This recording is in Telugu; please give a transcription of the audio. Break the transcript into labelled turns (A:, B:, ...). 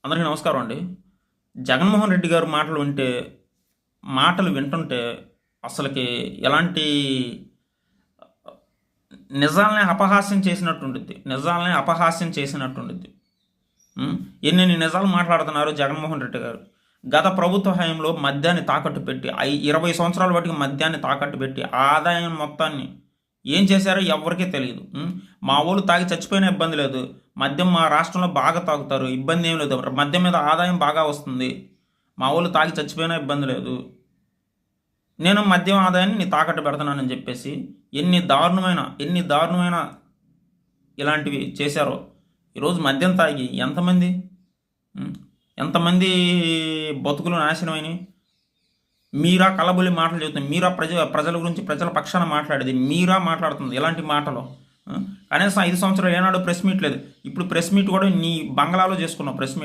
A: అందరికీ నమస్కారం అండి. జగన్మోహన్ రెడ్డి గారు మాటలు వింటుంటే అసలకి ఎలాంటి నిజాలనే అపహాస్యం చేసినట్టుండిద్ది. నిజాలనే అపహాస్యం చేసినట్టుండిద్ది. ఎన్నెన్ని నిజాలు మాట్లాడుతున్నారు జగన్మోహన్ రెడ్డి గారు. గత ప్రభుత్వ హయాంలో మద్యాన్ని తాకట్టు పెట్టి 20 సంవత్సరాల వాటికి మద్యాన్ని తాకట్టు పెట్టి ఆదాయం మొత్తాన్ని ఏం చేశారో ఎవరికీ తెలియదు. మా వాళ్ళు తాగి చచ్చిపోయినా ఇబ్బంది లేదు. మద్యం మా రాష్ట్రంలో బాగా తాగుతారు, ఇబ్బంది ఏం లేదు. మద్యం మీద ఆదాయం బాగా వస్తుంది. మా వాళ్ళు తాగి చచ్చిపోయినా ఇబ్బంది లేదు. నేను మద్యం ఆదాయాన్ని నీ తాకట్టు పెడుతున్నానని చెప్పేసి ఎన్ని దారుణమైన ఇలాంటివి చేశారో. ఈరోజు మద్యం తాగి ఎంతమంది బతుకులు నాశనమైనవి. మీరా కలబొల్లి మాటలు చెబుతుంది. మీరా ప్రజల గురించి ప్రజల పక్షాన మాట్లాడేది మీరా మాట్లాడుతుంది ఇలాంటి మాటలు. కనీసం 5 సంవత్సరాలు ఏనాడు ప్రెస్ మీట్ లేదు. ఇప్పుడు ప్రెస్ మీట్ కూడా నీ బంగ్లాలో చేసుకున్నావు ప్రెస్ మీట్.